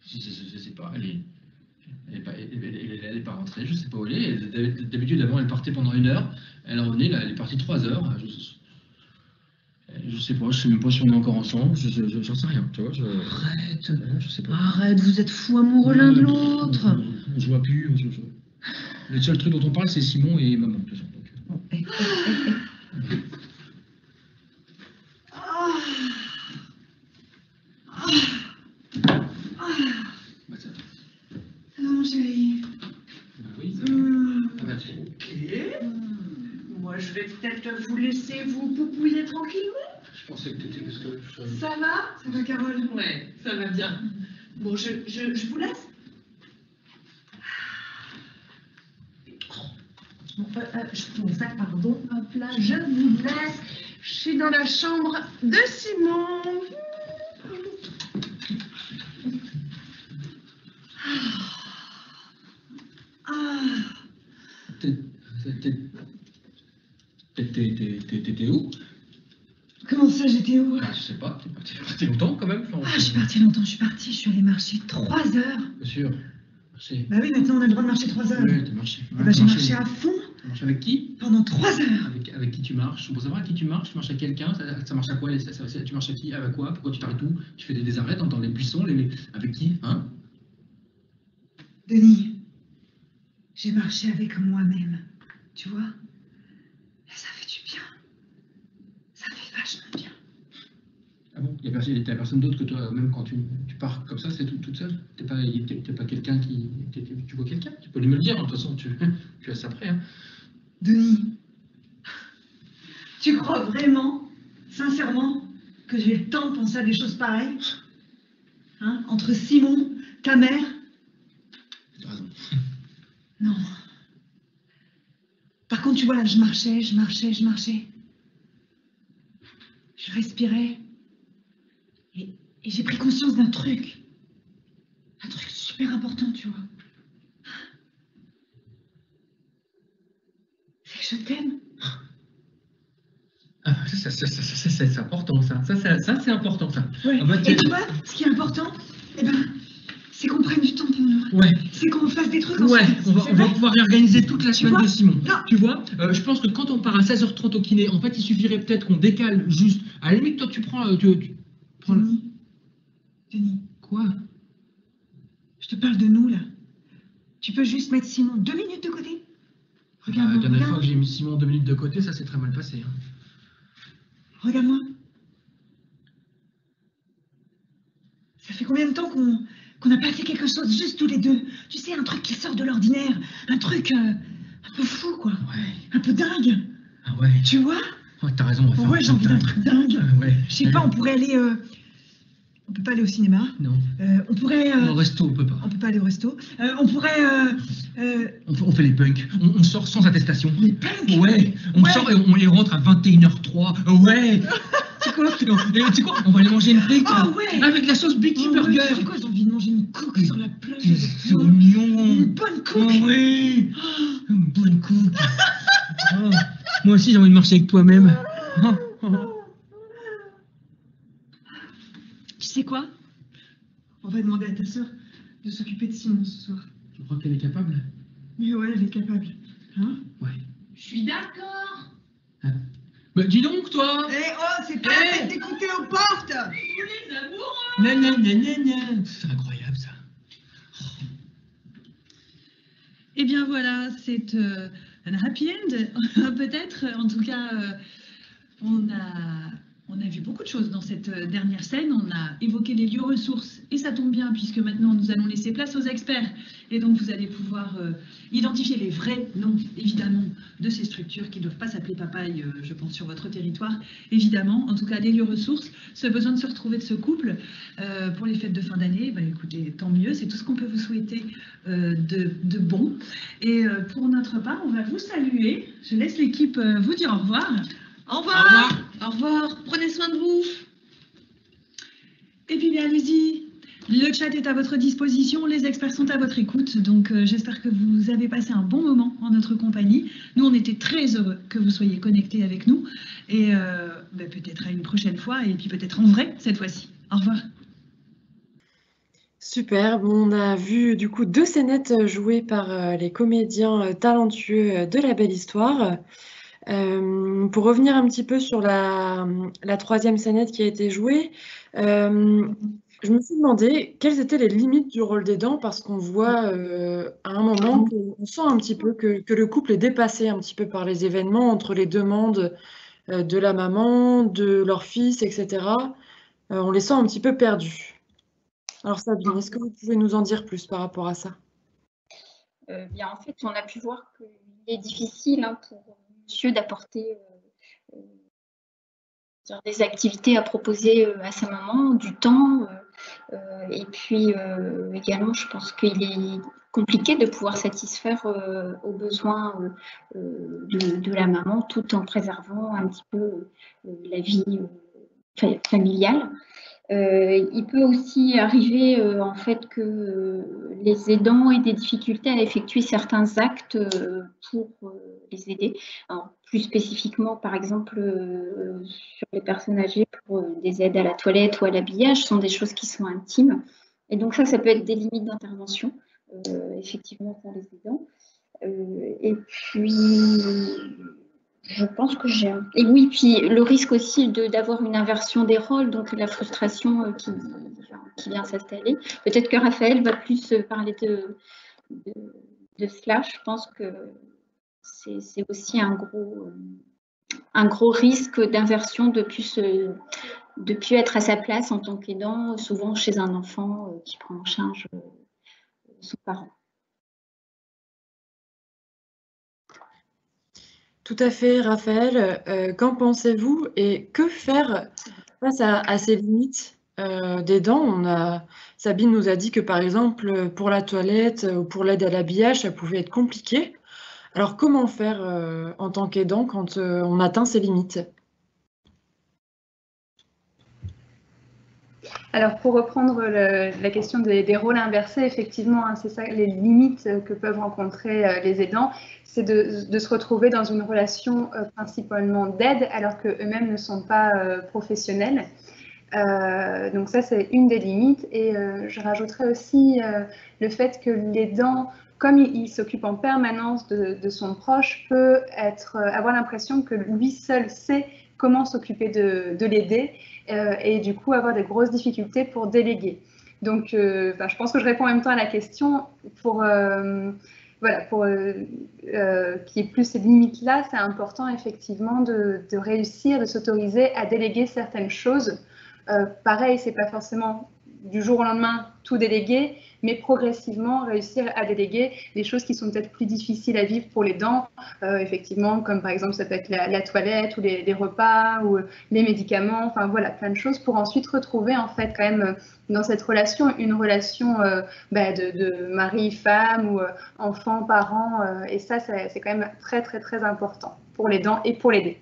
Je sais pas, elle est pas rentrée, je sais pas où elle est. D'habitude, avant, elle partait pendant 1 heure. Elle revenait, là, elle est partie 3 heures. Je sais pas, je sais même pas si on est encore ensemble, j'en sais rien, tu vois. Arrête, je sais pas. Arrête, vous êtes fous amoureux l'un de l'autre. On se voit plus. Le seul truc dont on parle, c'est Simon et maman. De toute façon, Non, mon chéri. Oui, Ok. Moi, je vais peut-être vous laisser vous poupouiller tranquillement. Je pensais que t'étais parce que... Ça va? Ça va, Carole? Ouais, ça va bien. Bon, je vous laisse. Je prends mon sac, pardon. Hop là, je vous laisse. Je suis dans la chambre de Simon. T'étais où? Comment ça, j'étais où? Je sais pas, t'es parti longtemps quand même. Je suis partie longtemps, je suis allée marcher 3 heures. Bien sûr, marcher. Bah oui, maintenant on a le droit de marcher 3 heures. Oui, t'as marché. J'ai marché à fond. Tu marches avec qui? Pendant 3 heures. Avec qui tu marches? Pour savoir à qui tu marches avec quelqu'un? Ça marche à quoi? Tu marches à qui? Avec quoi? Pourquoi tu t'arrêtes où? Tu fais des arrêts dans les buissons? Avec qui? Hein? Denis, j'ai marché avec moi-même. Tu vois? Et ça fait du bien. Ça fait vachement bien. Ah bon? Il n'y a personne d'autre que toi, même quand tu pars comme ça, c'est toute seule? T'es pas quelqu'un qui... Tu vois quelqu'un? Tu peux lui me le dire, de toute façon, tu as ça prêt. Hein. Denis, tu crois vraiment, sincèrement, que j'ai le temps de penser à des choses pareilles? Hein? Entre Simon, ta mère? T'as raison. Non. Par contre, tu vois, là, je marchais. Je respirais. Et j'ai pris conscience d'un truc. Un truc super important, tu vois. C'est que je t'aime. C'est important, ça. Ça, c'est important, ça. Ouais. Ah bah, et tu vois, ce qui est important, c'est qu'on prenne du temps pour nous. Ouais. C'est qu'on fasse des trucs ensemble. Ouais, on va pouvoir réorganiser toute la semaine de Simon. Non. Tu vois, je pense que quand on part à 16h30 au kiné, en fait, il suffirait peut-être qu'on décale juste. À la limite, toi, tu prends... Denis. Quoi? Je te parle de nous, là. Tu peux juste mettre Simon 2 minutes de côté? Regarde-moi. La dernière fois que j'ai mis Simon 2 minutes de côté, ça s'est très mal passé. Hein. Regarde-moi. Ça fait combien de temps qu'on n'a pas fait quelque chose juste tous les deux? Tu sais, un truc qui sort de l'ordinaire. Un truc un peu fou, quoi. Ouais. Un peu dingue. Ah ouais. Tu vois? Ouais, t'as raison. Ouais, j'ai envie d'un truc dingue. Ouais. Je sais pas, on pourrait aller... On peut pas aller au cinéma. Non. On pourrait... Au resto, on peut pas. On peut pas aller au resto. On pourrait... On fait les punks. On sort sans attestation. Les punks? Ouais. On sort et on les rentre à 21h03. Ouais. C'est quoi? Tu sais quoi? On va aller manger une frite. Ah ouais. Avec la sauce Beefy Burger. Tu sais quoi? J'ai envie de manger une coque sur la plage. C'est mignon. Une bonne coque. Oui. Une bonne coque. écoute. Oh, moi aussi, j'ai envie de marcher avec toi-même. Tu sais quoi? On va demander à ta sœur de s'occuper de Simon ce soir. Tu crois qu'elle est capable? Mais ouais, elle est capable. Hein? Ouais. Je suis d'accord. Bah, dis donc, toi. Eh oh, c'est pas la peine d'écouter aux portes. Vous les amoureux. Nanana. C'est incroyable, ça. Eh bien voilà, c'est un happy end, peut-être. En tout cas, on a vu beaucoup de choses dans cette dernière scène. On a évoqué les lieux ressources, et ça tombe bien, puisque maintenant nous allons laisser place aux experts. Et donc vous allez pouvoir identifier les vrais noms, évidemment, de ces structures qui ne doivent pas s'appeler papaye, je pense, sur votre territoire. Évidemment, en tout cas, les lieux ressources, ce besoin de se retrouver de ce couple pour les fêtes de fin d'année, bah, écoutez, tant mieux, c'est tout ce qu'on peut vous souhaiter de bon. Et pour notre part, on va vous saluer. Je laisse l'équipe vous dire au revoir. Au revoir. Au revoir. Prenez soin de vous. Et puis bien, allez-y. Le chat est à votre disposition, les experts sont à votre écoute, donc j'espère que vous avez passé un bon moment en notre compagnie. Nous, on était très heureux que vous soyez connectés avec nous, et peut-être à une prochaine fois, et puis peut-être en vrai cette fois-ci. Au revoir. Super, on a vu du coup 2 scénettes jouées par les comédiens talentueux de La Belle Histoire. Pour revenir un petit peu sur la 3e scénette qui a été jouée, je me suis demandé quelles étaient les limites du rôle d'aidant, parce qu'on voit à un moment qu'on sent un petit peu que le couple est dépassé un petit peu par les événements, entre les demandes de la maman, de leur fils, etc. On les sent un petit peu perdus. Alors Sabine, est-ce que vous pouvez nous en dire plus par rapport à ça? Bien, en fait, on a pu voir qu'il est difficile pour monsieur d'apporter des activités à proposer à sa maman, du temps. Et puis également, je pense qu'il est compliqué de pouvoir satisfaire aux besoins de la maman tout en préservant un petit peu la vie familiale. Il peut aussi arriver en fait que les aidants aient des difficultés à effectuer certains actes pour les aider. Alors, plus spécifiquement, par exemple, sur les personnes âgées, pour des aides à la toilette ou à l'habillage, sont des choses qui sont intimes. Et donc ça peut être des limites d'intervention, effectivement, pour les aidants. Et puis... je pense que j'ai... Et oui, puis le risque aussi d'avoir une inversion des rôles, donc la frustration qui vient s'installer. Peut-être que Raphaël va plus parler de cela. Je pense que c'est aussi un gros risque d'inversion de plus être à sa place en tant qu'aidant, souvent chez un enfant qui prend en charge son parent. Tout à fait, Raphaël. Qu'en pensez-vous et que faire face à ces limites d'aidant? Sabine nous a dit que, par exemple, pour la toilette ou pour l'aide à l'habillage, ça pouvait être compliqué. Alors, comment faire en tant qu'aidant quand on atteint ces limites? Alors, pour reprendre la question des rôles inversés, effectivement, c'est ça, les limites que peuvent rencontrer les aidants, c'est de se retrouver dans une relation principalement d'aide, alors qu'eux-mêmes ne sont pas professionnels. Donc ça, c'est une des limites. Et je rajouterais aussi le fait que l'aidant, comme il s'occupe en permanence de son proche, peut avoir l'impression que lui seul sait comment s'occuper de l'aider et du coup avoir des grosses difficultés pour déléguer. Donc, je pense que je réponds en même temps à la question. Pour qu'il y ait plus ces limites-là, c'est important effectivement de réussir, de s'autoriser à déléguer certaines choses. Pareil, c'est pas forcément du jour au lendemain tout déléguer, mais progressivement réussir à déléguer des choses qui sont peut-être plus difficiles à vivre pour les dents, effectivement, comme par exemple ça peut être la toilette ou les repas ou les médicaments, enfin voilà, plein de choses pour ensuite retrouver en fait quand même dans cette relation une relation de mari-femme ou enfant-parent, et ça c'est quand même très très très important pour les dents et pour l'aider.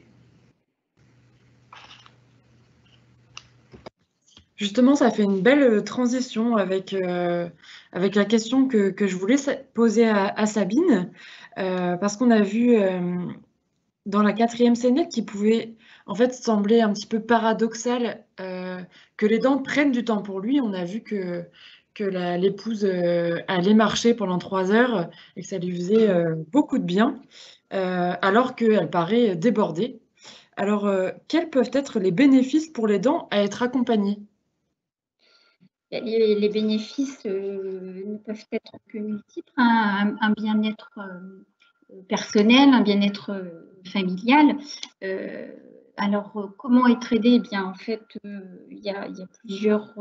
Justement, ça fait une belle transition avec la question que je voulais poser à Sabine. parce qu'on a vu dans la 4e scénette qui pouvait en fait sembler un petit peu paradoxal que l'aidant prenne du temps pour lui. On a vu que l'épouse allait marcher pendant 3 heures et que ça lui faisait beaucoup de bien, alors qu'elle paraît débordée. Alors, quels peuvent être les bénéfices pour l'aidant à être accompagné? Les bénéfices ne peuvent être que multiples, hein. Un bien-être personnel, un bien-être familial. Alors, comment être aidé? Eh bien, en fait, il y a plusieurs.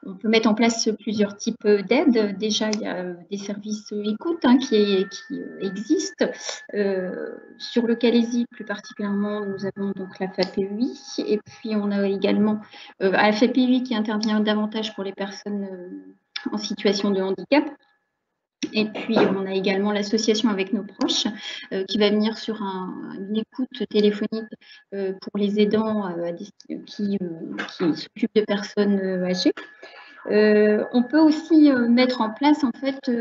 On peut mettre en place plusieurs types d'aides. Déjà, il y a des services écoute hein, qui existent. Sur le Calaisis, plus particulièrement, nous avons donc la FAPEI. Et puis, on a également la FAPEI qui intervient davantage pour les personnes en situation de handicap. Et puis, on a également l'association Avec nos proches qui va venir sur une écoute téléphonique pour les aidants qui s'occupent de personnes âgées. On peut aussi mettre en place en fait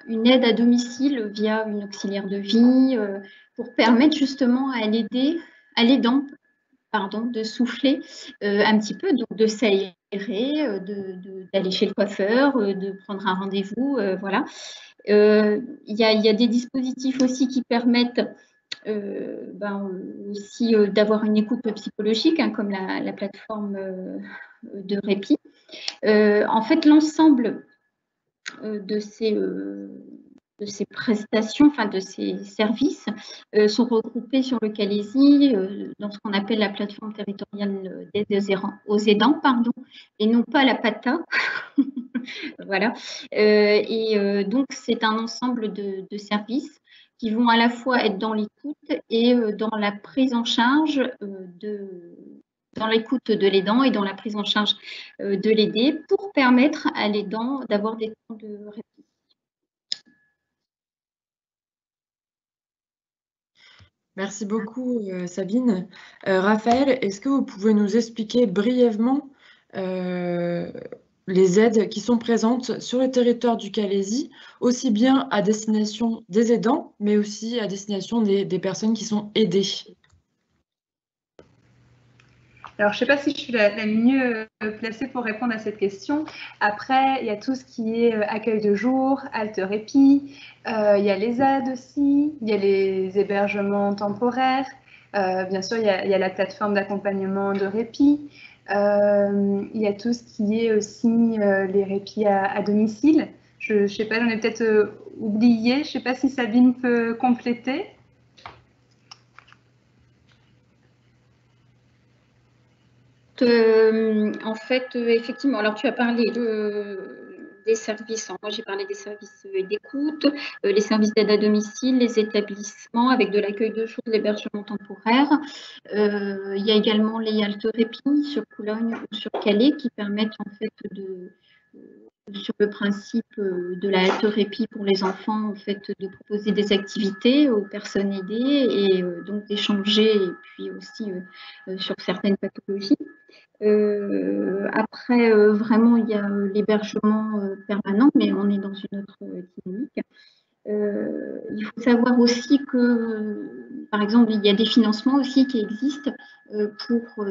une aide à domicile via une auxiliaire de vie pour permettre justement à l'aidant de souffler un petit peu, donc de s'aérer, d'aller chez le coiffeur, de prendre un rendez-vous, voilà. Il y a des dispositifs aussi qui permettent aussi d'avoir une écoute psychologique, hein, comme la plateforme de répit. En fait, l'ensemble de ces prestations, enfin de ces services, sont regroupés sur le Calaisis dans ce qu'on appelle la plateforme territoriale d'aide aux aidants, et non pas la PATA. Voilà. Donc, c'est un ensemble de services qui vont à la fois être dans l'écoute et dans la prise en charge dans l'écoute de l'aidant et dans la prise en charge de l'aidé pour permettre à l'aidant d'avoir des temps de répit. Merci beaucoup, Sabine. Raphaël, est-ce que vous pouvez nous expliquer brièvement les aides qui sont présentes sur le territoire du Calaisis, aussi bien à destination des aidants, mais aussi à destination des personnes qui sont aidées? Alors, je ne sais pas si je suis la mieux placée pour répondre à cette question. Après, il y a tout ce qui est accueil de jour, halte répit, il y a les aides aussi, il y a les hébergements temporaires, bien sûr, il y a la plateforme d'accompagnement de répit, il y a tout ce qui est aussi les répits à domicile. Je ne sais pas, j'en ai peut-être oublié, je ne sais pas si Sabine peut compléter. En fait, effectivement, alors tu as parlé des services, moi j'ai parlé des services d'écoute, les services d'aide à domicile, les établissements avec de l'accueil de jour, de l'hébergement temporaire. Il y a également les haltes répit sur Boulogne ou sur Calais qui permettent en fait sur le principe de la halte répit pour les enfants, en fait, de proposer des activités aux personnes aidées et donc d'échanger et puis aussi sur certaines pathologies. Après, vraiment, il y a l'hébergement permanent, mais on est dans une autre dynamique. Il faut savoir aussi que, par exemple, il y a des financements aussi qui existent pour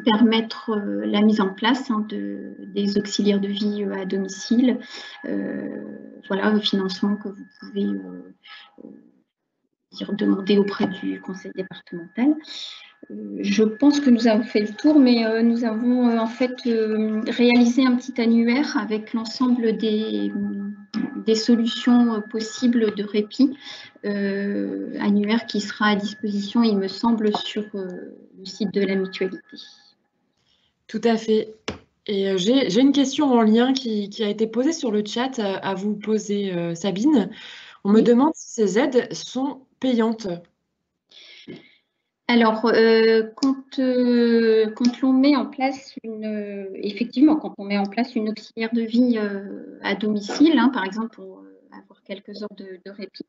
permettre la mise en place des auxiliaires de vie à domicile. Voilà, le financement que vous pouvez demander auprès du conseil départemental. Je pense que nous avons fait le tour, mais nous avons en fait réalisé un petit annuaire avec l'ensemble des solutions possibles de répit, annuaire qui sera à disposition, il me semble, sur le site de la mutualité. Tout à fait. Et j'ai une question en lien qui a été posée sur le chat à vous poser, Sabine. On me demande si ces aides sont payantes. Alors, quand l'on met en place effectivement, quand on met en place une auxiliaire de vie à domicile, hein, par exemple, pour avoir quelques heures de répit.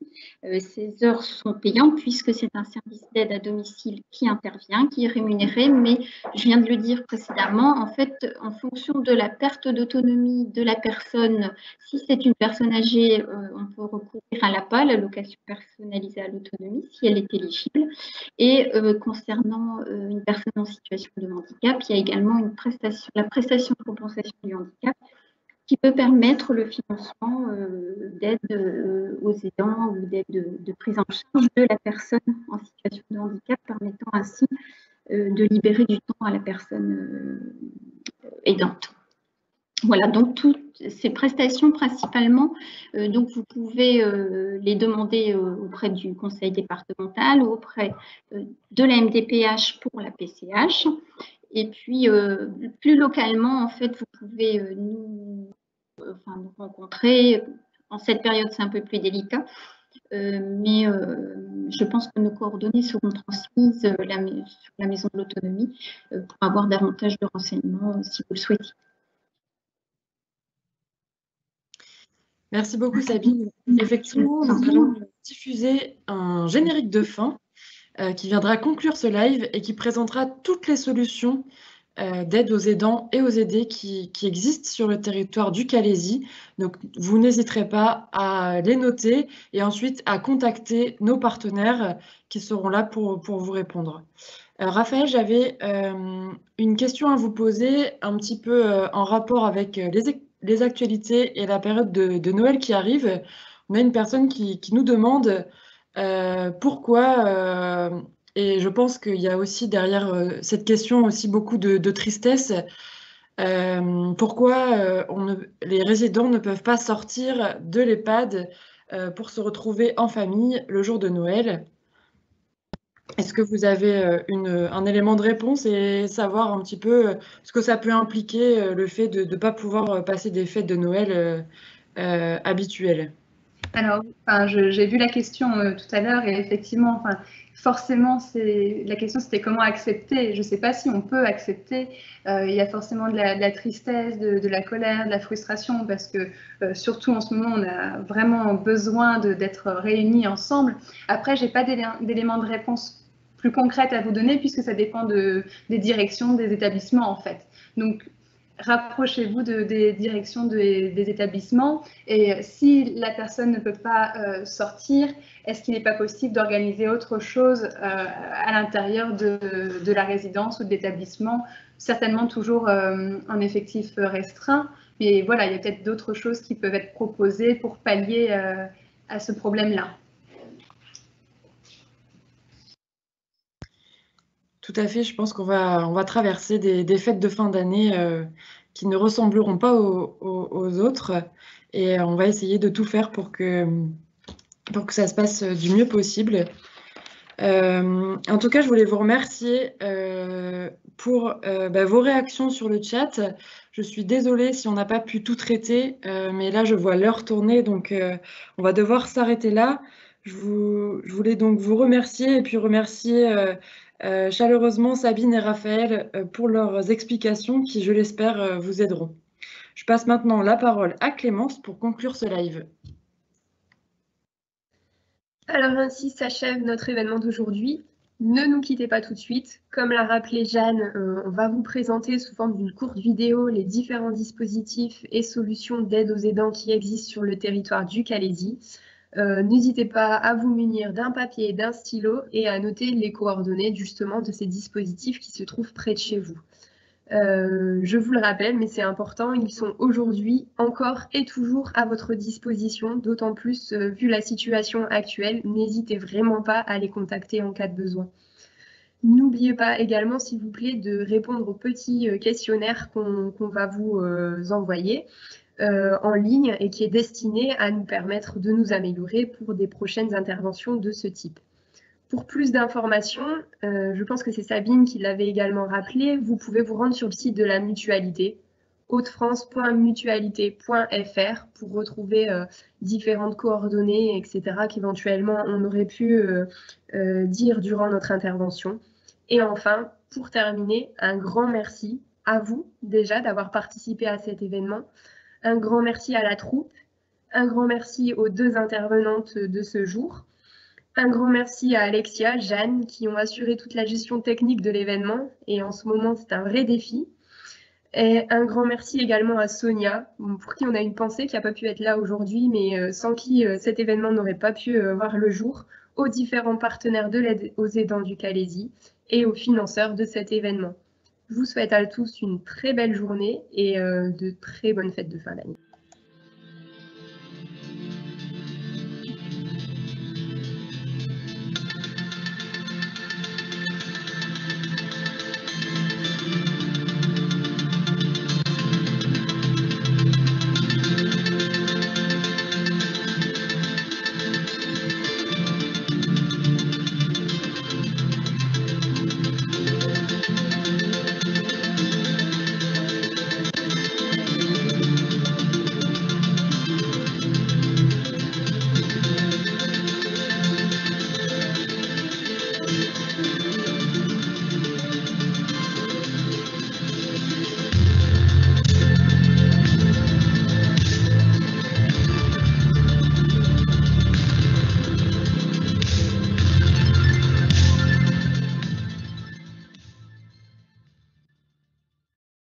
Ces heures sont payantes puisque c'est un service d'aide à domicile qui intervient, qui est rémunéré, mais je viens de le dire précédemment, en fait, en fonction de la perte d'autonomie de la personne, si c'est une personne âgée, on peut recourir à l'APA, l'allocation personnalisée à l'autonomie, si elle est éligible. Et concernant une personne en situation de handicap, il y a également la prestation de compensation du handicap, qui peut permettre le financement d'aide aux aidants ou d'aide de prise en charge de la personne en situation de handicap, permettant ainsi de libérer du temps à la personne aidante. Voilà, donc toutes ces prestations principalement, donc vous pouvez les demander auprès du conseil départemental ou auprès de la MDPH pour la PCH. Et puis, plus localement, en fait, vous pouvez nous rencontrer. En cette période, c'est un peu plus délicat, mais je pense que nos coordonnées seront transmises sur la Maison de l'Autonomie pour avoir davantage de renseignements si vous le souhaitez. Merci beaucoup, Sabine. Effectivement, nous allons diffuser un générique de fin qui viendra conclure ce live et qui présentera toutes les solutions d'aide aux aidants et aux aidés qui existent sur le territoire du Calaisis. Donc, vous n'hésiterez pas à les noter et ensuite à contacter nos partenaires qui seront là pour vous répondre. Raphaël, j'avais une question à vous poser un petit peu en rapport avec les actualités et la période de Noël qui arrive. On a une personne qui nous demande pourquoi, et je pense qu'il y a aussi derrière cette question aussi beaucoup de tristesse, pourquoi les résidents ne peuvent pas sortir de l'EHPAD pour se retrouver en famille le jour de Noël. Est-ce que vous avez un élément de réponse et savoir un petit peu ce que ça peut impliquer le fait de ne pas pouvoir passer des fêtes de Noël habituelles? Alors, j'ai vu la question tout à l'heure et effectivement, forcément, la question c'était comment accepter. Je ne sais pas si on peut accepter. Il y a forcément de la tristesse, de la colère, de la frustration parce que surtout en ce moment, on a vraiment besoin d'être réunis ensemble. Après, je n'ai pas d'éléments de réponse plus concrètes à vous donner puisque ça dépend des directions des établissements en fait. Donc, rapprochez-vous des directions des établissements et si la personne ne peut pas sortir, est-ce qu'il n'est pas possible d'organiser autre chose à l'intérieur de la résidence ou de l'établissement, certainement toujours en effectif restreint, mais voilà, il y a peut-être d'autres choses qui peuvent être proposées pour pallier à ce problème-là. Tout à fait, je pense qu'on va traverser des fêtes de fin d'année qui ne ressembleront pas aux autres et on va essayer de tout faire pour que ça se passe du mieux possible. En tout cas, je voulais vous remercier pour vos réactions sur le chat. Je suis désolée si on n'a pas pu tout traiter, mais là, je vois l'heure tourner, donc on va devoir s'arrêter là. Je voulais donc vous remercier et puis remercier chaleureusement Sabine et Raphaël pour leurs explications qui, je l'espère, vous aideront. Je passe maintenant la parole à Clémence pour conclure ce live. Alors ainsi s'achève notre événement d'aujourd'hui. Ne nous quittez pas tout de suite. Comme l'a rappelé Jeanne, on va vous présenter sous forme d'une courte vidéo les différents dispositifs et solutions d'aide aux aidants qui existent sur le territoire du Calaisis. N'hésitez pas à vous munir d'un papier et d'un stylo et à noter les coordonnées justement de ces dispositifs qui se trouvent près de chez vous. Je vous le rappelle, mais c'est important, ils sont aujourd'hui encore et toujours à votre disposition, d'autant plus vu la situation actuelle, n'hésitez vraiment pas à les contacter en cas de besoin. N'oubliez pas également, s'il vous plaît, de répondre aux petits questionnaires qu'on va vous envoyer en ligne et qui est destiné à nous permettre de nous améliorer pour des prochaines interventions de ce type. Pour plus d'informations, je pense que c'est Sabine qui l'avait également rappelé, vous pouvez vous rendre sur le site de la mutualité, hautefrance.mutualité.fr pour retrouver différentes coordonnées, etc. qu'éventuellement on aurait pu dire durant notre intervention. Et enfin, pour terminer, un grand merci à vous déjà d'avoir participé à cet événement. Un grand merci à la troupe, Un grand merci aux 2 intervenantes de ce jour. Un grand merci à Alexia, Jeanne, qui ont assuré toute la gestion technique de l'événement. Et en ce moment, c'est un vrai défi. Et un grand merci également à Sonia, pour qui on a une pensée, qui n'a pas pu être là aujourd'hui, mais sans qui cet événement n'aurait pas pu voir le jour, aux différents partenaires de l'aide aux aidants du Calaisis et aux financeurs de cet événement. Je vous souhaite à tous une très belle journée et de très bonnes fêtes de fin d'année.